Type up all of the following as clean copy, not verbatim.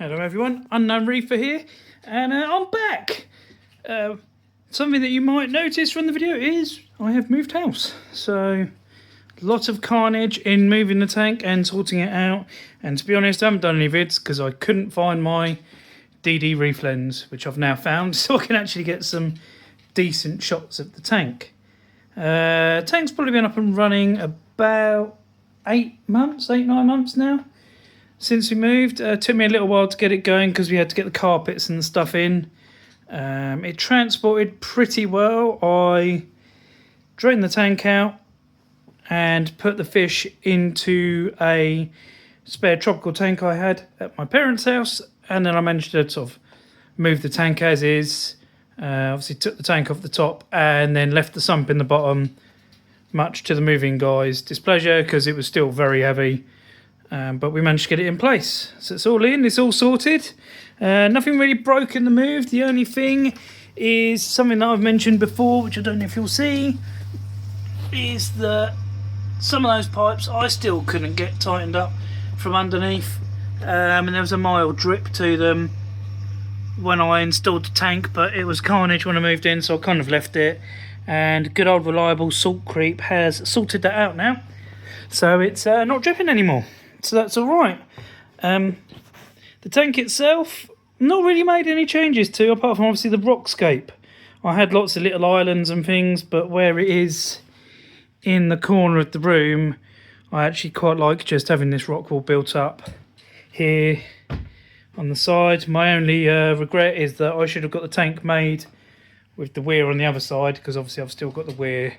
Hello everyone, Unknown Reefer here, and I'm back. Something that you might notice from the video is I have moved house. So, lots of carnage in moving the tank and sorting it out. And to be honest, I haven't done any vids because I couldn't find my DD reef lens, which I've now found, so I can actually get some decent shots of the tank. Tank's probably been up and running about 9 months now. Since we moved. It took me a little while to get it going because we had to get the carpets and stuff in. It transported pretty well. I drained the tank out and put the fish into a spare tropical tank I had at my parents' house, and then I managed to sort of move the tank as is. Obviously took the tank off the top and then left the sump in the bottom, much to the moving guys' displeasure because it was still very heavy. But we managed to get it in place. So it's all in, it's all sorted. Nothing really broke in the move. The only thing is something that I've mentioned before, which I don't know if you'll see, is that some of those pipes I still couldn't get tightened up from underneath. And there was a mild drip to them when I installed the tank, but it was carnage when I moved in, so I kind of left it. And good old reliable Salt Creep has sorted that out now. So it's not dripping anymore. So that's all right. The tank itself, not really made any changes to, apart from obviously the rockscape. I had lots of little islands and things, but where it is in the corner of the room, I actually quite like just having this rock wall built up here on the side. My only regret is that I should have got the tank made with the weir on the other side, because obviously I've still got the weir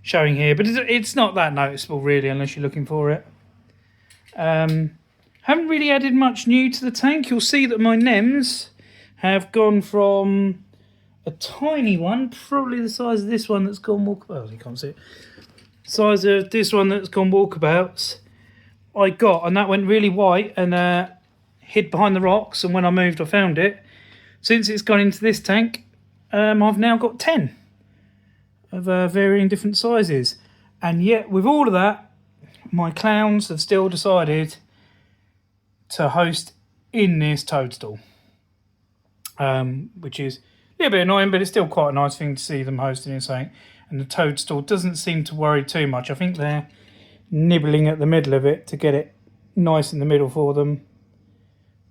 showing here, but it's not that noticeable really unless you're looking for it. Haven't really added much new to the tank. You'll see that my NEMs have gone from a tiny one, probably the size of this one that's gone walkabouts. You can't see it. Size of this one that's gone walkabouts. I got, and that went really white and hid behind the rocks. And when I moved, I found it. Since it's gone into this tank, I've now got 10 of varying different sizes. And yet, with all of that, my clowns have still decided to host in this toadstool, which is a little bit annoying, but it's still quite a nice thing to see them hosting in something. And the toadstool doesn't seem to worry too much. I think they're nibbling at the middle of it to get it nice in the middle for them,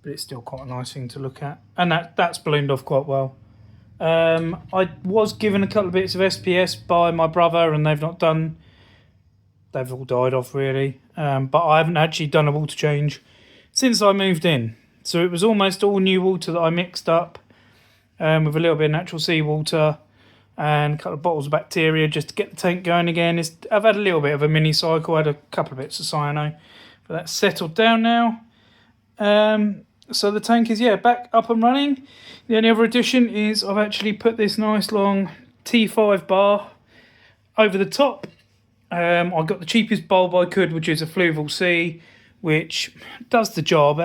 but it's still quite a nice thing to look at. And that's ballooned off quite well. I was given a couple of bits of SPS by my brother, and they've all died off really, but I haven't actually done a water change since I moved in. So it was almost all new water that I mixed up with a little bit of natural seawater and a couple of bottles of bacteria just to get the tank going again. I've had a little bit of a mini cycle. I had a couple of bits of cyano, but that's settled down now. So the tank is back up and running. The only other addition is I've actually put this nice long T5 bar over the top. I got the cheapest bulb I could, which is a Fluval C, which does the job.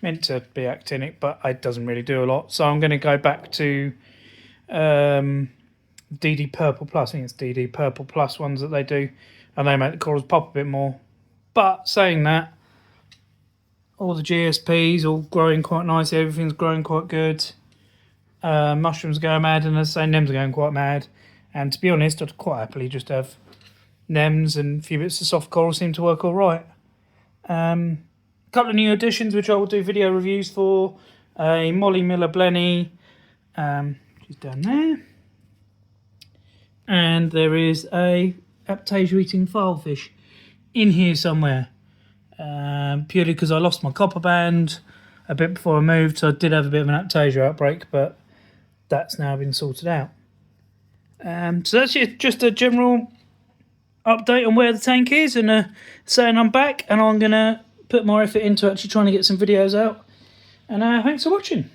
Meant to be actinic, but it doesn't really do a lot. So I'm going to go back to DD Purple Plus. I think it's DD Purple Plus ones that they do, and they make the corals pop a bit more. But saying that, all the GSPs all growing quite nicely. Everything's growing quite good. Mushrooms go mad, and as I say, NEMs are going quite mad. And to be honest, I'd quite happily just have NEMs and a few bits of soft coral seem to work all right. A couple of new additions which I will do video reviews for. A Molly Miller Blenny, she's down there, and there is a Aptasia eating filefish in here somewhere, purely because I lost my copper band a bit before I moved, so I did have a bit of an Aptasia outbreak, but that's now been sorted out. So that's just a general update on where the tank is, and saying I'm back, and I'm going to put more effort into actually trying to get some videos out. And thanks for watching.